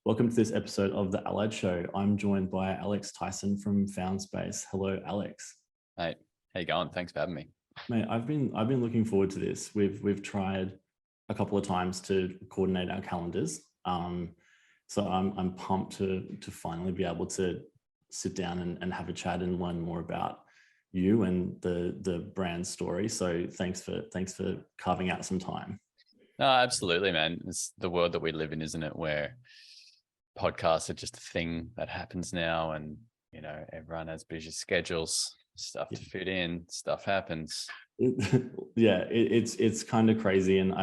Welcome to this episode of The Allied Show. I'm joined by Alex Tyson from Found Space. Hello, Alex. Hey, how you going? Thanks for having me. Mate, I've been looking forward to this. We've tried a couple of times to coordinate our calendars. So I'm pumped to finally be able to sit down and have a chat and learn more about you and the brand story. So thanks for carving out some time. No, absolutely, man. It's the world that we live in, isn't it? Where podcasts are just a thing that happens now, and everyone has busy schedules, stuff to fit in, stuff happens. It's kind of crazy, and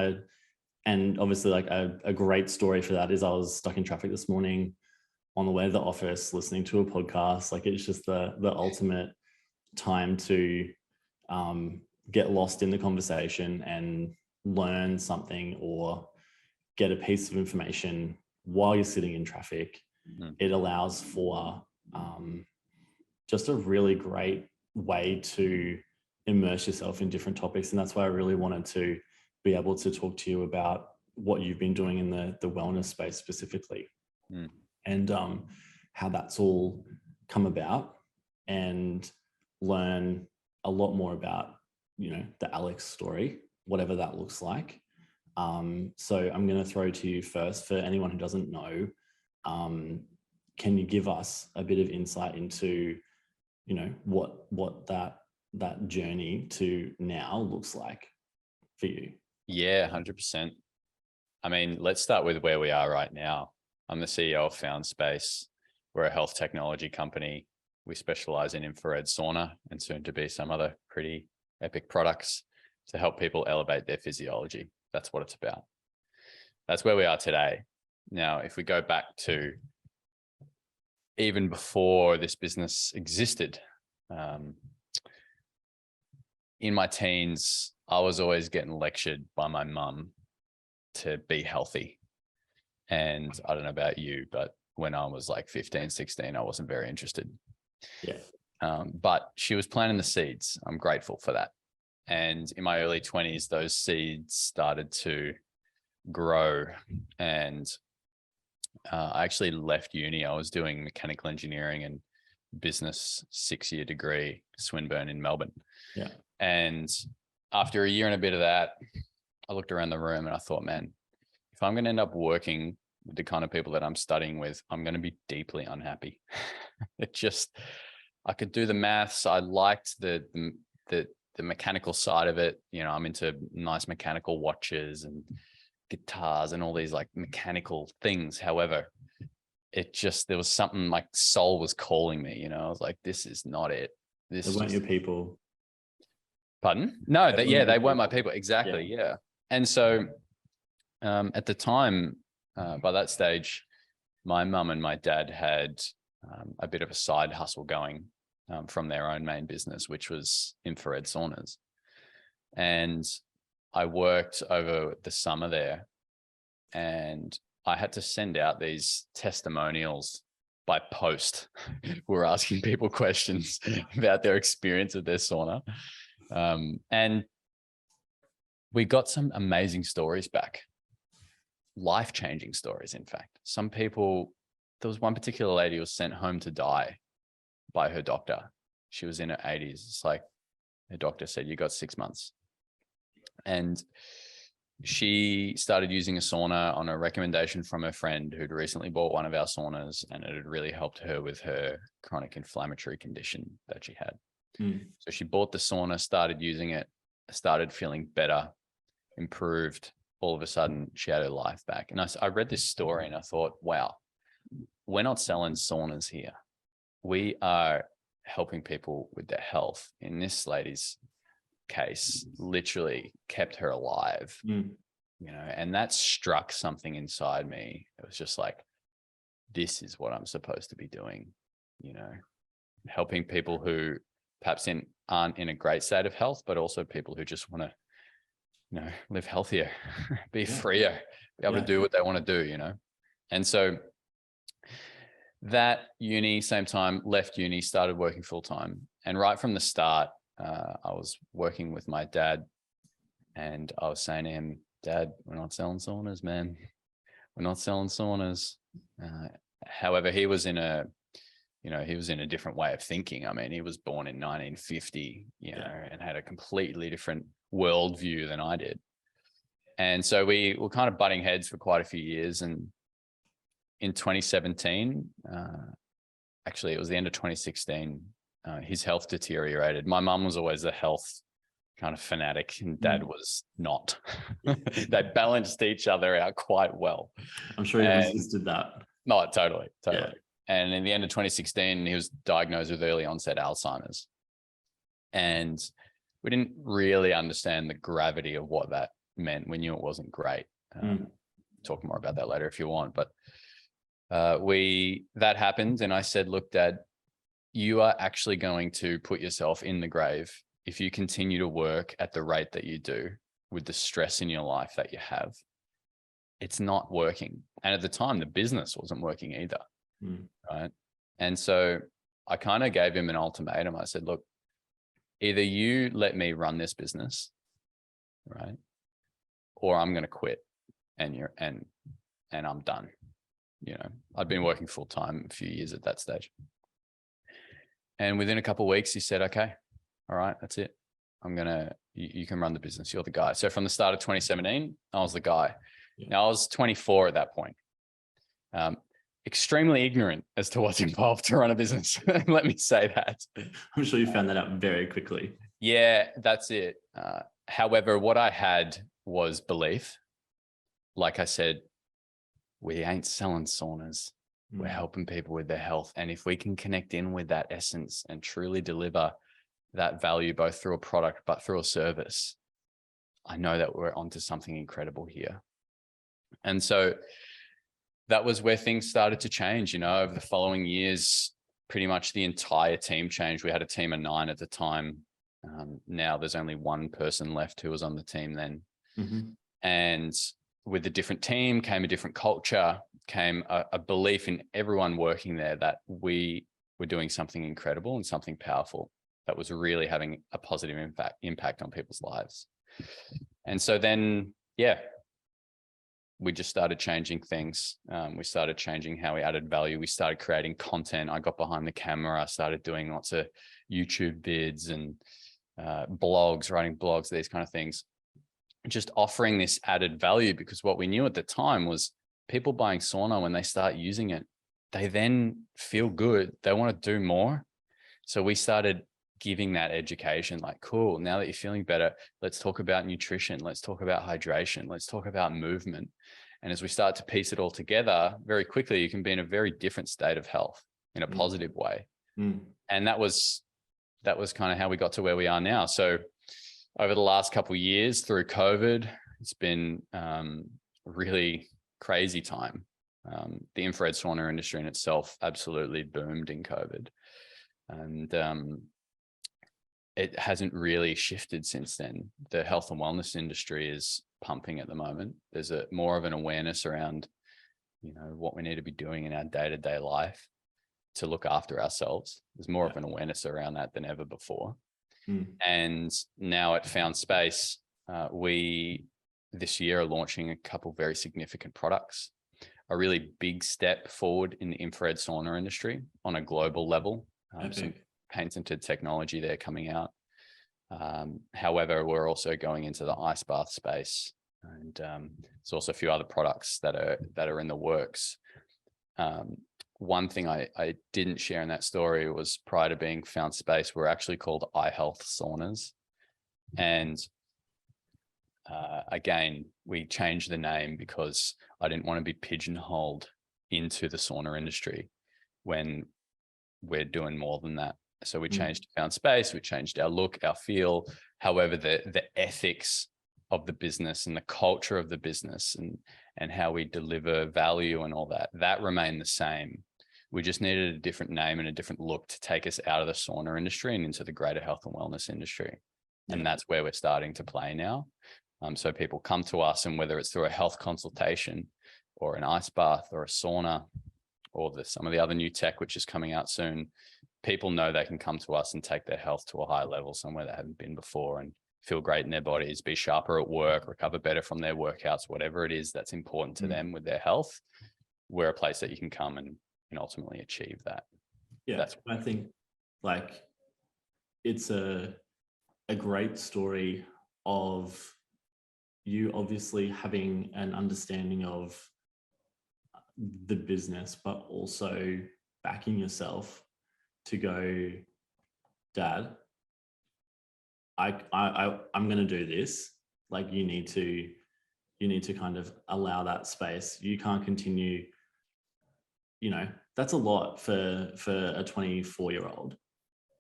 obviously like a great story for that is I was stuck in traffic this morning on the way to the office listening to a podcast. Like it's just the ultimate time to get lost in the conversation and learn something or get a piece of information while you're sitting in traffic. It allows for just a really great way to immerse yourself in different topics. And that's why I really wanted to be able to talk to you about what you've been doing in the wellness space specifically, and how that's all come about, and learn a lot more about, the Alex story, whatever that looks like. So I'm going to throw to you first. For anyone who doesn't know, can you give us a bit of insight into, what that journey to now looks like for you? Yeah, 100%. I mean, let's start with where we are right now. I'm the CEO of Found Space. We're a health technology company. We specialize in infrared sauna and soon to be some other pretty epic products to help people elevate their physiology. That's what it's about. That's where we are today. Now, if we go back to even before this business existed, in my teens, I was always getting lectured by my mum to be healthy. And I don't know about you, but when I was like 15, 16, I wasn't very interested. Yeah. But she was planting the seeds. I'm grateful for that. And in my early 20s, those seeds started to grow. And I actually left uni. I was doing mechanical engineering and business 6-year degree, Swinburne in Melbourne. Yeah. And after a year and a bit of that, I looked around the room and I thought, man, if I'm going to end up working with the kind of people that I'm studying with, I'm going to be deeply unhappy. I could do the maths. I liked the mechanical side of it. I'm into nice mechanical watches and guitars and all these like mechanical things. However, there was something like soul was calling me, I was like, this is not it. They weren't your people. Pardon? No, they weren't my people. Exactly. Yeah. And so at the time, by that stage, my mum and my dad had a bit of a side hustle going from their own main business, which was infrared saunas. And I worked over the summer there, and I had to send out these testimonials by post. We're asking people questions about their experience of their sauna. And we got some amazing stories back, life-changing stories. In fact, some people, there was one particular lady who was sent home to die by her doctor. She was in her 80s. It's like her doctor said, you got 6 months. And she started using a sauna on a recommendation from her friend who'd recently bought one of our saunas, and it had really helped her with her chronic inflammatory condition that she had. So she bought the sauna, started using it, started feeling better, improved. All of a sudden, she had her life back. And I read this story and I thought, wow, we're not selling saunas here. We are helping people with their health. In this lady's case, literally kept her alive, and that struck something inside me. It was just like, this is what I'm supposed to be doing, helping people who perhaps aren't in a great state of health, but also people who just want to, live healthier, be freer, be able to do what they want to do, And so that uni, same time, left uni, started working full time. And right from the start, I was working with my dad, and I was saying to him, Dad, we're not selling saunas, man. We're not selling saunas. However, he was in a different way of thinking. I mean, he was born in 1950, and had a completely different worldview than I did. And so we were kind of butting heads for quite a few years. And in 2017, actually, it was the end of 2016, his health deteriorated. My mum was always a health kind of fanatic, and dad was not. They balanced each other out quite well. I'm sure he resisted that. No, totally. Yeah. And in the end of 2016, he was diagnosed with early onset Alzheimer's. And we didn't really understand the gravity of what that meant. We knew it wasn't great. Talk more about that later if you want. But that happened. And I said, look, Dad, you are actually going to put yourself in the grave if you continue to work at the rate that you do with the stress in your life that you have. It's not working. And at the time, the business wasn't working either. Right. And so I kind of gave him an ultimatum. I said, look, either you let me run this business, right, or I'm going to quit and I'm done. I'd been working full time a few years at that stage. And within a couple of weeks, he said, okay, all right, that's it. You can run the business. You're the guy. So from the start of 2017, I was the guy. Now I was 24 at that point. Extremely ignorant as to what's involved to run a business. Let me say that. I'm sure you found that out very quickly. Yeah, that's it. However, what I had was belief. Like I said, we ain't selling saunas. We're helping people with their health. And if we can connect in with that essence and truly deliver that value, both through a product, but through a service, I know that we're onto something incredible here. And so that was where things started to change. Over the following years, pretty much the entire team changed. We had a team of 9 at the time. Now there's only one person left who was on the team then. And with the different team came a different culture, came a belief in everyone working there that we were doing something incredible and something powerful that was really having a positive impact on people's lives. And so then, we just started changing things. We started changing how we added value. We started creating content. I got behind the camera. I started doing lots of YouTube vids and blogs, writing blogs, these kind of things, just offering this added value, because what we knew at the time was people buying sauna, when they start using it, they then feel good. They want to do more. So we started giving that education, like, cool, now that you're feeling better, let's talk about nutrition. Let's talk about hydration. Let's talk about movement. And as we start to piece it all together, very quickly, you can be in a very different state of health in a positive way. And that was kind of how we got to where we are now. So over the last couple of years through COVID, it's been really crazy time. The infrared sauna industry in itself absolutely boomed in COVID. And it hasn't really shifted since then. The health and wellness industry is pumping at the moment. There's more of an awareness around, what we need to be doing in our day-to-day life to look after ourselves. There's more of an awareness around that than ever before. And now at Found Space, we this year are launching a couple of very significant products, a really big step forward in the infrared sauna industry on a global level. Some patented technology there coming out. However, we're also going into the ice bath space, and there's also a few other products that are in the works. One thing I didn't share in that story was, prior to being Found Space, we're actually called Eye Health Saunas. And again, we changed the name because I didn't want to be pigeonholed into the sauna industry when we're doing more than that. So we changed to Found Space, we changed our look, our feel. However, the ethics of the business and the culture of the business and how we deliver value and all that remained the same. We just needed a different name and a different look to take us out of the sauna industry and into the greater health and wellness industry. And that's where we're starting to play now. So people come to us, and whether it's through a health consultation or an ice bath or a sauna or some of the other new tech, which is coming out soon, people know they can come to us and take their health to a higher level, somewhere they haven't been before, and feel great in their bodies, be sharper at work, recover better from their workouts, whatever it is that's important to them with their health. we're a place that you can come and ultimately achieve that. Yeah, I think like it's a great story of you obviously having an understanding of the business, but also backing yourself to go, Dad, I'm going to do this. Like you need to kind of allow that space. You can't continue, that's a lot for a 24-year-old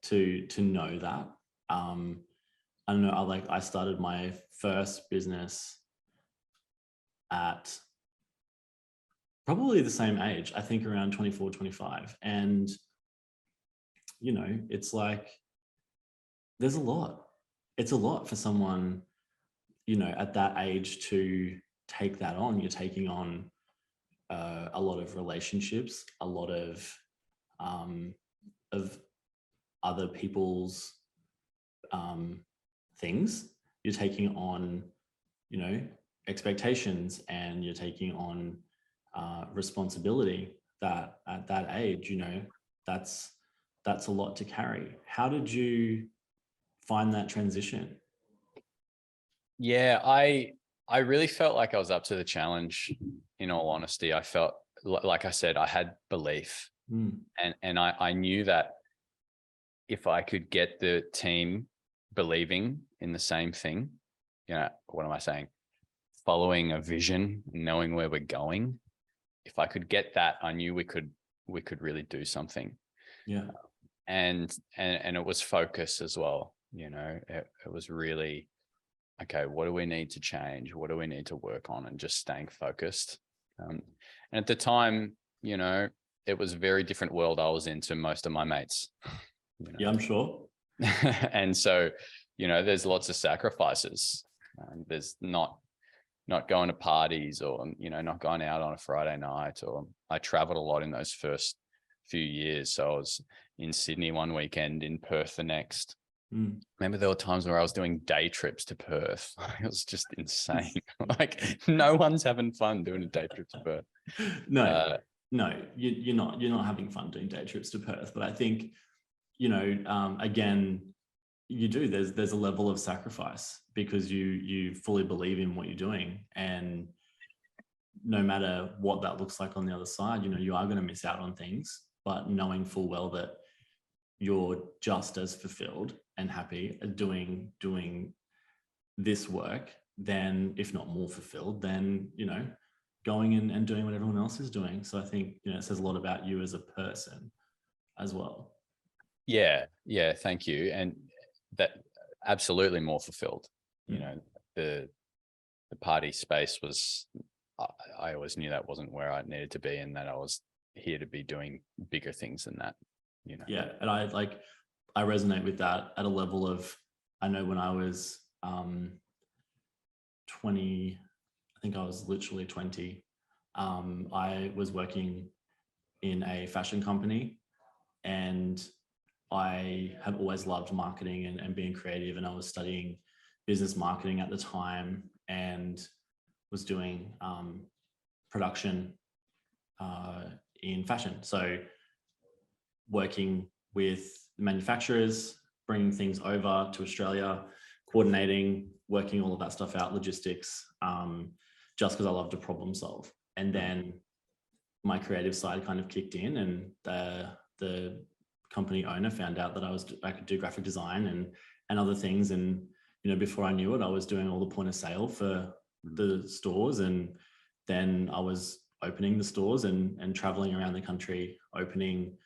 to know that. I don't know, I started my first business at probably the same age, I think around 24, 25. And, it's like, there's a lot. It's a lot for someone, at that age to take that on. You're taking on a lot of relationships, a lot of other people's things. You're taking on, expectations, and you're taking on responsibility that at that age, that's a lot to carry. How did you find that transition? Yeah, I really felt like I was up to the challenge. In all honesty, I felt like I said, I had belief, and I knew that if I could get the team believing in the same thing, what am I saying? Following a vision, knowing where we're going. If I could get that, I knew we could really do something. Yeah. And it was focus as well. It was really, okay, what do we need to change? What do we need to work on? And just staying focused. And at the time, it was a very different world I was in to most of my mates. Yeah, I'm sure. And so, there's lots of sacrifices. There's not going to parties, or, not going out on a Friday night, or I traveled a lot in those first few years. So I was in Sydney one weekend, in Perth the next. Remember there were times where I was doing day trips to Perth. It was just insane. Like no one's having fun doing a day trip to Perth. No, you're not having fun doing day trips to Perth. But I think, again, you do. There's a level of sacrifice because you fully believe in what you're doing, and no matter what that looks like on the other side, you are going to miss out on things. But knowing full well that you're just as fulfilled and happy doing this work, then if not more fulfilled, then going and doing what everyone else is doing. So I think it says a lot about you as a person as well. Yeah, thank you. And that absolutely more fulfilled. The party space was, I always knew that wasn't where I needed to be, and that I was here to be doing bigger things than that. Yeah, and I resonate with that at a level of, I know when I was 20, I think I was literally 20, I was working in a fashion company, and I have always loved marketing and being creative, and I was studying business marketing at the time and was doing production in fashion. So working with manufacturers, bringing things over to Australia, coordinating, working all of that stuff out, logistics, just because I love to problem solve. And then my creative side kind of kicked in, and the company owner found out that I could do graphic design and other things. And, before I knew it, I was doing all the point of sale for the stores. And then I was opening the stores and traveling around the country, opening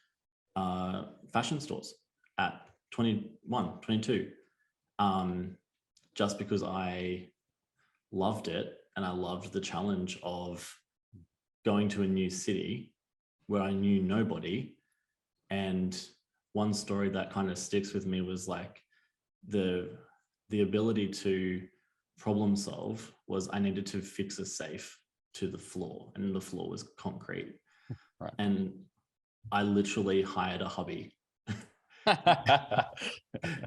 fashion stores at 21, 22, just because I loved it. And I loved the challenge of going to a new city where I knew nobody. And one story that kind of sticks with me was like the ability to problem solve was I needed to fix a safe to the floor, and the floor was concrete. Right. And I literally hired a hubby.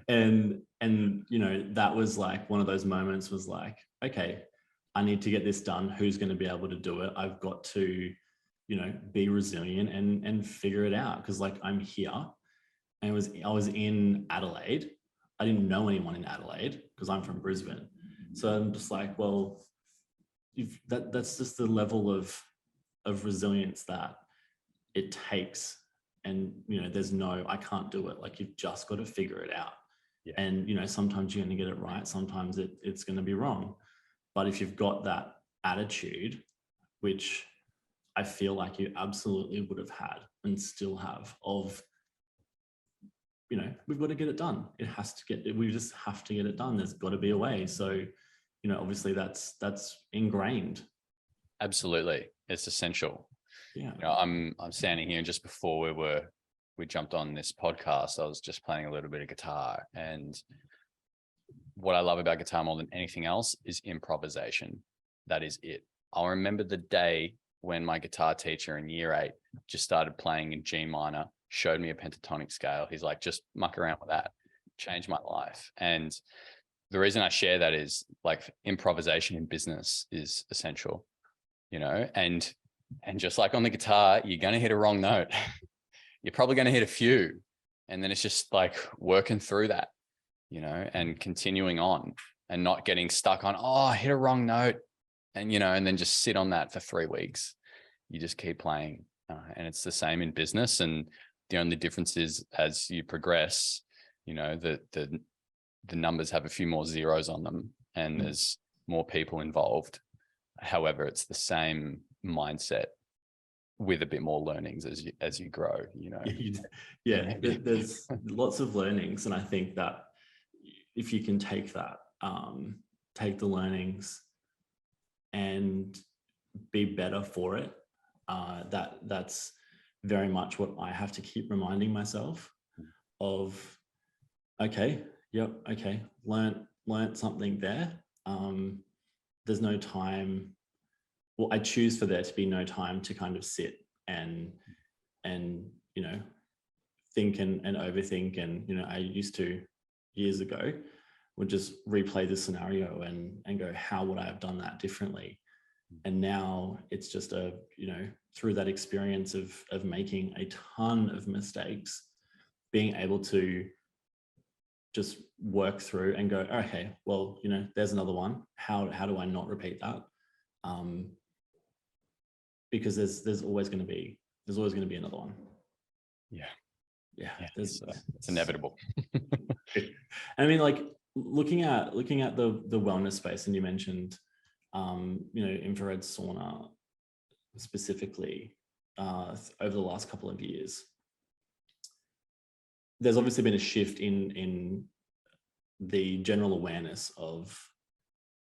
and that was like one of those moments was like, okay, I need to get this done. Who's going to be able to do it? I've got to, be resilient and figure it out. Because like I'm here, and I was in Adelaide. I didn't know anyone in Adelaide because I'm from Brisbane. So I'm just like, well, that's just the level of resilience that it takes. And I can't do it. Like you've just got to figure it out. Yeah. And sometimes you're going to get it right, sometimes it's going to be wrong. But if you've got that attitude, which I feel like you absolutely would have had and still have, of we've got to get it done. We just have to get it done. There's got to be a way. So obviously that's ingrained. Absolutely, it's essential. Yeah. I'm standing here, and just before we jumped on this podcast, I was just playing a little bit of guitar. And what I love about guitar more than anything else is improvisation. That is it. I'll remember the day when my guitar teacher in year 8 just started playing in G minor, showed me a pentatonic scale. He's like, just muck around with that. Changed my life. And the reason I share that is like improvisation in business is essential, and just like on the guitar, you're going to hit a wrong note. You're probably going to hit a few. And then it's just like working through that, and continuing on and not getting stuck on, I hit a wrong note. And, and then just sit on that for 3 weeks. You just keep playing. And it's the same in business. And the only difference is as you progress, the numbers have a few more zeros on them and there's more people involved. However, it's the same mindset with a bit more learnings as you grow, Yeah, there's lots of learnings. And I think that if you can take that, take the learnings and be better for it, that's very much what I have to keep reminding myself of. Okay, yep, okay, learned something there. There's no time. Well, I choose for there to be no time to kind of sit and think and overthink. And I used to, years ago, would just replay the scenario and go, how would I have done that differently? And now it's just through that experience of making a ton of mistakes, being able to just work through and go, okay, well, there's another one. How do I not repeat that? Because there's always going to be another one. Yeah. It's inevitable. I mean, like looking at the wellness space, and you mentioned infrared sauna specifically over the last couple of years. There's obviously been a shift in the general awareness of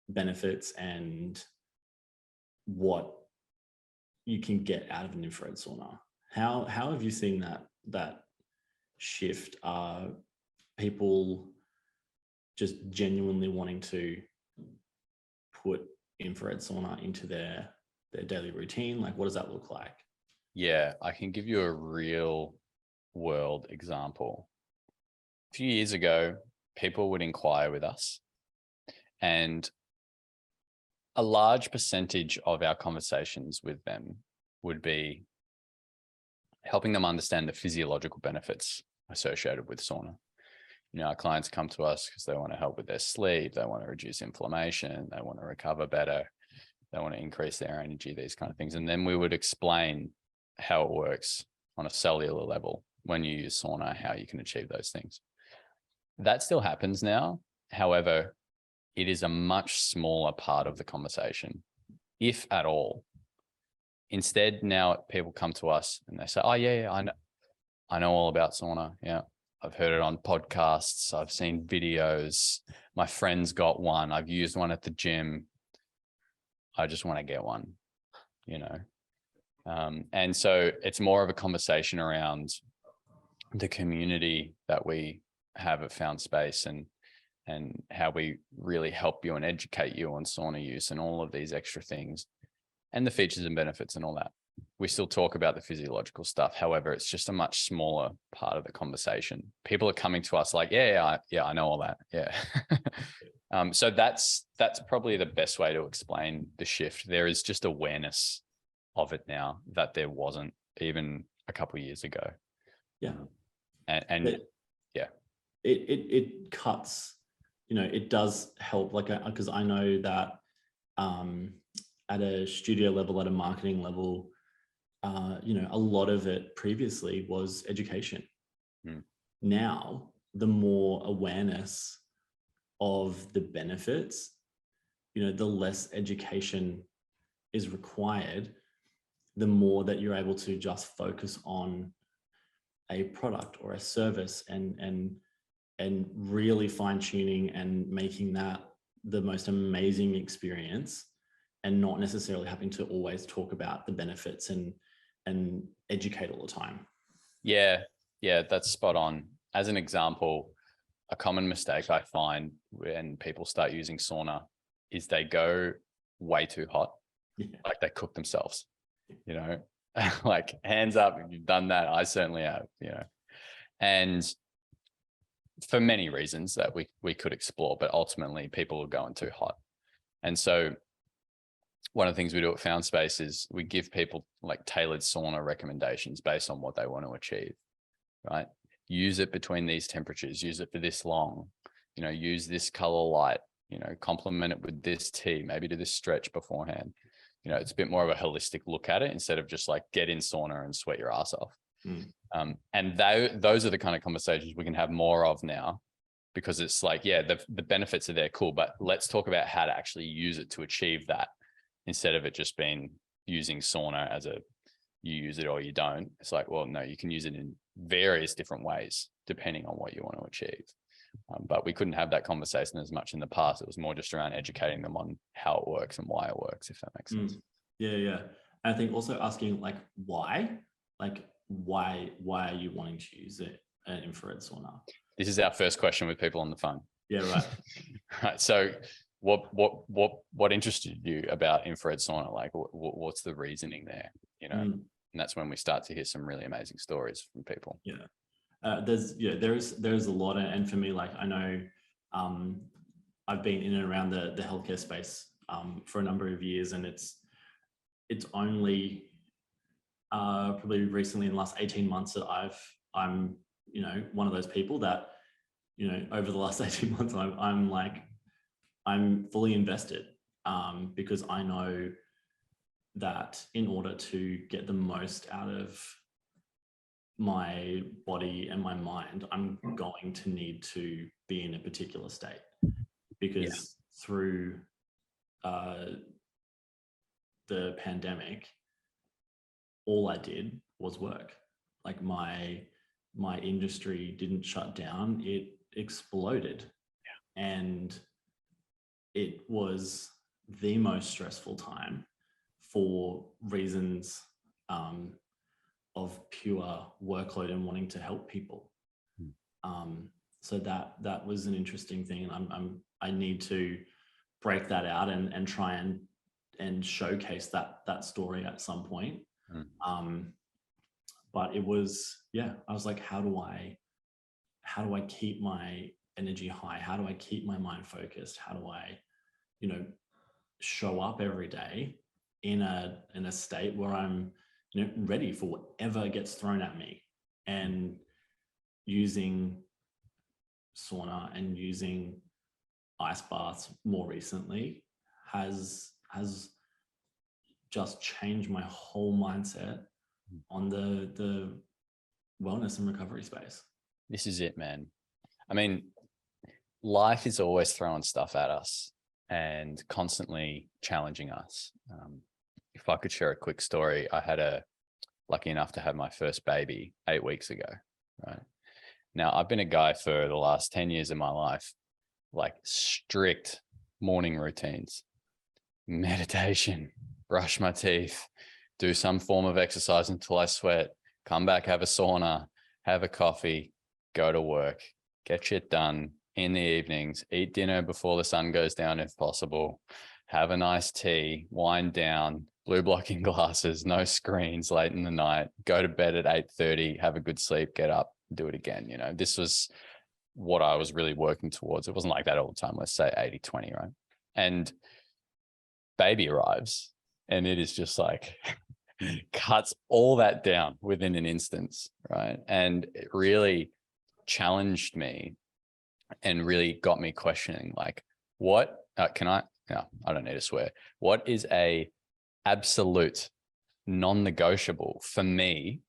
benefits and what you can get out of an infrared sauna. How have you seen that shift? Are people just genuinely wanting to put infrared sauna into their daily routine? Like, what does that look like? Yeah, I can give you a real world example. A few years ago, people would inquire with us, and a large percentage of our conversations with them would be helping them understand the physiological benefits associated with sauna. Our clients come to us because they want to help with their sleep, they want to reduce inflammation, they want to recover better, they want to increase their energy, these kind of things. And then we would explain how it works on a cellular level when you use sauna, how you can achieve those things. That still happens now. However, it is a much smaller part of the conversation, if at all. Instead, now people come to us and they say, oh yeah, I know all about sauna. Yeah. I've heard it on podcasts. I've seen videos. My friend's got one. I've used one at the gym. I just want to get one, And so it's more of a conversation around the community that we have at Found Space and how we really help you and educate you on sauna use and all of these extra things and the features and benefits and all that. We still talk about the physiological stuff. However, it's just a much smaller part of the conversation. People are coming to us like, I know all that. Yeah. So that's probably the best way to explain the shift. There is just awareness of it now that there wasn't even a couple of years ago. Yeah. And yeah, it cuts, it does help, like, because I know that at a studio level, at a marketing level, a lot of it previously was education. Now, the more awareness of the benefits, the less education is required, the more that you're able to just focus on a product or a service and really fine tuning and making that the most amazing experience, and not necessarily having to always talk about the benefits and educate all the time. Yeah, that's spot on. As an example, a common mistake I find when people start using sauna is they go way too hot. Like they cook themselves, like hands up if you've done that. I certainly have, and for many reasons that we could explore, but ultimately people are going too hot. And so one of the things we do at Found Space is we give people like tailored sauna recommendations based on what they want to achieve, right? Use it between these temperatures, use it for this long, use this color light, complement it with this tea, maybe do this stretch beforehand. It's a bit more of a holistic look at it instead of just like get in sauna and sweat your ass off. And those are the kind of conversations we can have more of now, because it's like, yeah, the benefits are there, cool, but let's talk about how to actually use it to achieve that, instead of it just being using sauna as you use it or you don't. It's like, well, no, you can use it in various different ways depending on what you want to achieve. But we couldn't have that conversation as much in the past. It was more just around educating them on how it works and why it works, if that makes sense. Yeah. And I think also asking like, why are you wanting to use an infrared sauna? This is our first question with people on the phone. Yeah, right. Right. So what interested you about infrared sauna? Like what's the reasoning there? And that's when we start to hear some really amazing stories from people. Yeah. There's a lot, and for me, like, I know I've been in and around the healthcare space for a number of years, and it's only probably recently in the last 18 months that I'm one of those people that over the last 18 months I'm fully invested, because I know that in order to get the most out of my body and my mind, I'm going to need to be in a particular state, because through the pandemic, all I did was work. Like my industry didn't shut down, it exploded. And it was the most stressful time for reasons of pure workload and wanting to help people. So that was an interesting thing, and I need to break that out and try and showcase that story at some point. But it was, I was like, how do I keep my energy high? How do I keep my mind focused? How do I, show up every day in a state where I'm, ready for whatever gets thrown at me? And using sauna and using ice baths more recently has just changed my whole mindset on the wellness and recovery space. This is it, man. I mean, life is always throwing stuff at us and constantly challenging us. If I could share a quick story, I had lucky enough to have my first baby 8 weeks ago, right? Now, I've been a guy for the last 10 years of my life, like strict morning routines, meditation, brush my teeth, do some form of exercise until I sweat, come back, have a sauna, have a coffee, go to work, get shit done in the evenings, eat dinner before the sun goes down if possible, have a nice tea, wind down, blue blocking glasses, no screens late in the night, go to bed at 8:30, have a good sleep, get up, do it again. This was what I was really working towards. It wasn't like that all the time. Let's say 80-20, right? And baby arrives and it is just like cuts all that down within an instance, right? And it really challenged me and really got me questioning, like, what no, I don't need to swear. What is a absolute non-negotiable for me?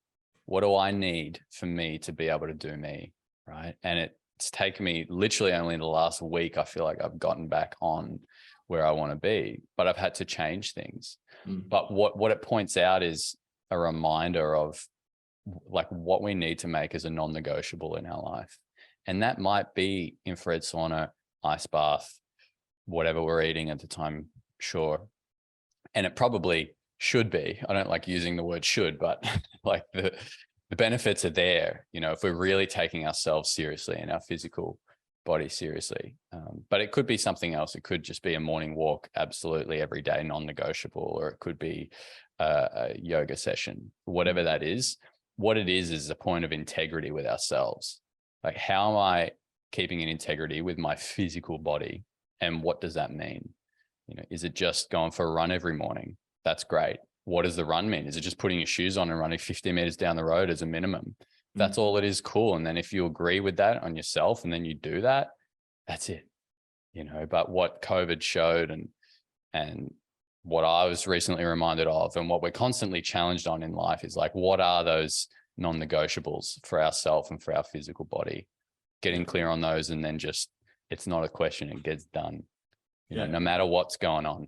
What do I need for me to be able to do me, right? And it's taken me literally only in the last week, I feel like I've gotten back on where I want to be, but I've had to change things. But what it points out is a reminder of like what we need to make as a non-negotiable in our life. And that might be infrared sauna, ice bath, whatever we're eating at the time, sure. And it probably should be. I don't like using the word should, but like the benefits are there, you know, if we're really taking ourselves seriously and our physical body seriously. But it could be something else. It could just be a morning walk, absolutely every day, non-negotiable, or it could be a yoga session, whatever that is. What it is a point of integrity with ourselves. Like, how am I keeping in integrity with my physical body? And what does that mean? You know, is it just going for a run every morning? That's great. What does the run mean? Is it just putting your shoes on and running 50 meters down the road as a minimum? That's all it is. Cool. And then if you agree with that on yourself and then you do that, that's it, you know. But what COVID showed and what I was recently reminded of, and what we're constantly challenged on in life, is like, what are those non-negotiables for ourselves and for our physical body? Getting clear on those, and then just, it's not a question, it gets done, you know, no matter what's going on.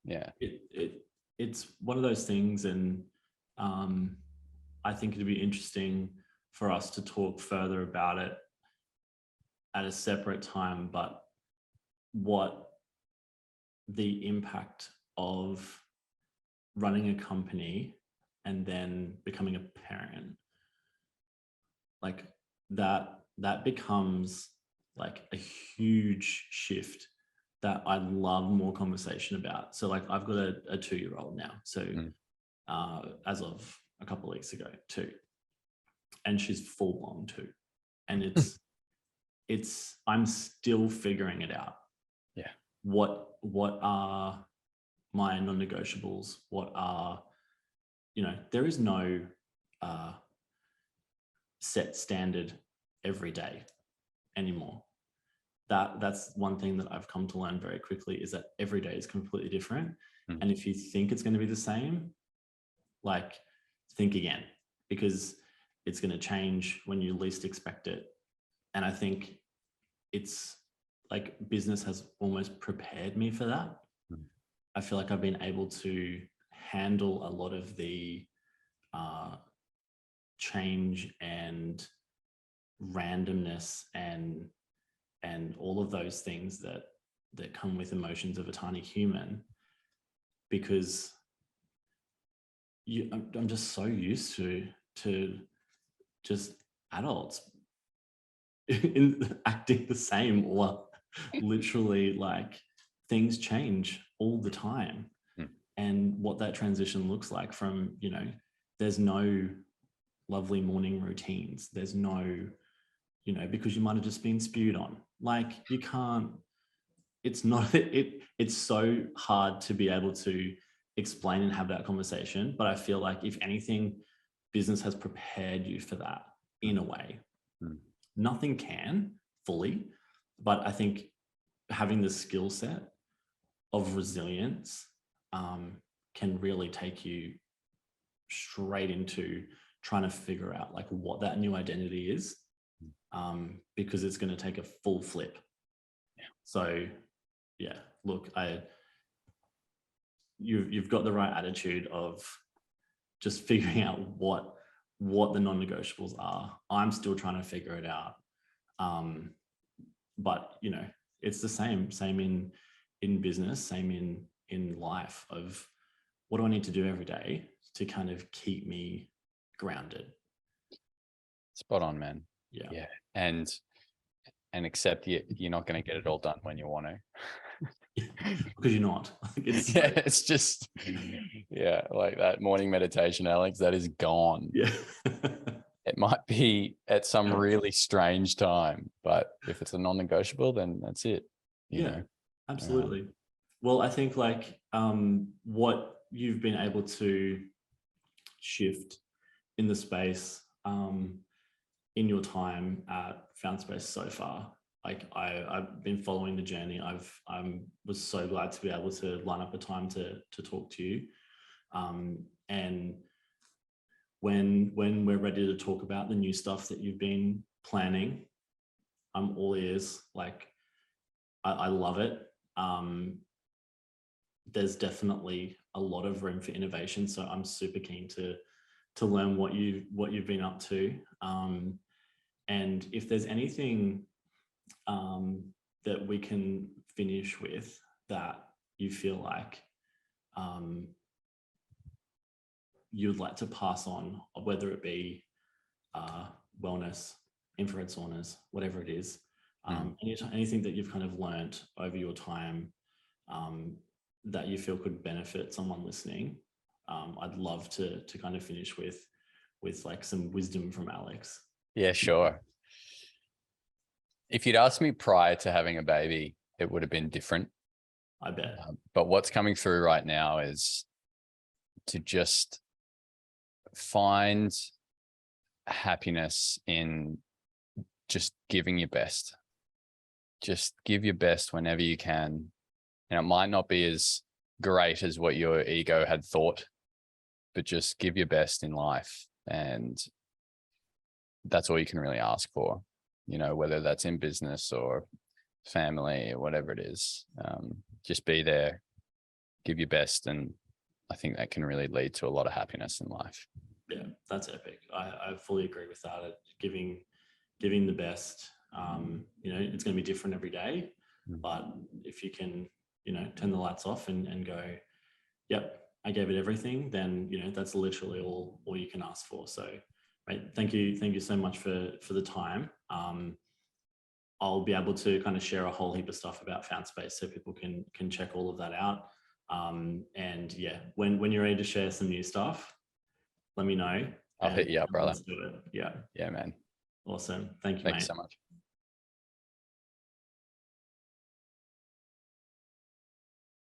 Yeah. It's one of those things. And I think it'd be interesting for us to talk further about it at a separate time, but what the impact of running a company and then becoming a parent, like that becomes like a huge shift that I'd love more conversation about. So like, I've got a 2-year-old now. So as of a couple of weeks ago, 2, and she's full blown 2. And I'm still figuring it out. Yeah. What are my non-negotiables? What are, you know, there is no set standard every day anymore. That's one thing that I've come to learn very quickly, is that every day is completely different. And if you think it's going to be the same, like, think again, because it's going to change when you least expect it. And I think it's like business has almost prepared me for that. I feel like I've been able to handle a lot of the change and randomness and all of those things that come with emotions of a tiny human, because I'm just so used to just adults acting the same, or literally like things change all the time. And what that transition looks like from, you know, there's no lovely morning routines. There's no, you know, because you might have just been spewed on. Like, you can't, it's not, it's so hard to be able to explain and have that conversation. But I feel like, if anything, business has prepared you for that in a way. Nothing can fully, but I think having the skill set of resilience can really take you straight into trying to figure out like what that new identity is, because it's going to take a full flip. So yeah, look, you've got the right attitude of just figuring out what the non-negotiables are. I'm still trying to figure it out. But you know, it's the same in business, same in life, of what do I need to do every day to kind of keep me grounded. Spot on, man. Yeah. And accept you're not going to get it all done when you want to. Because you're not. It's just, like that morning meditation, Alex, that is gone. Yeah. It might be at some really strange time, but if it's a non-negotiable, then that's it. You know? Absolutely. Well, I think like what you've been able to shift in the space in your time at FoundSpace so far. Like I've been following the journey. I was so glad to be able to line up a time to talk to you. And when we're ready to talk about the new stuff that you've been planning, I'm all ears. Like I love it. There's definitely a lot of room for innovation. So I'm super keen to learn what you've been up to. And if there's anything that we can finish with that you feel like you'd like to pass on, whether it be wellness, infrared saunas, whatever it is, anything that you've kind of learnt over your time that you feel could benefit someone listening, I'd love to kind of finish with like some wisdom from Alex. Yeah, sure. If you'd asked me prior to having a baby, it would have been different. I bet. But what's coming through right now is to just find happiness in just giving your best. Just give your best whenever you can. And it might not be as great as what your ego had thought, but just give your best in life. And that's all you can really ask for, you know, whether that's in business or family or whatever it is. Just be there, give your best. And I think that can really lead to a lot of happiness in life. Yeah, that's epic. I fully agree with that. Giving the best, you know, it's going to be different every day, but if you can, you know, turn the lights off and go, yep, I gave it everything, then, you know, that's literally all you can ask for. So, right, thank you so much for the time. I'll be able to kind of share a whole heap of stuff about FoundSpace so people can check all of that out. And yeah, when you're ready to share some new stuff, let me know. I'll hit you up, brother. Let's do it. Yeah. Yeah, man. Awesome. Thank you, Thanks mate. so much.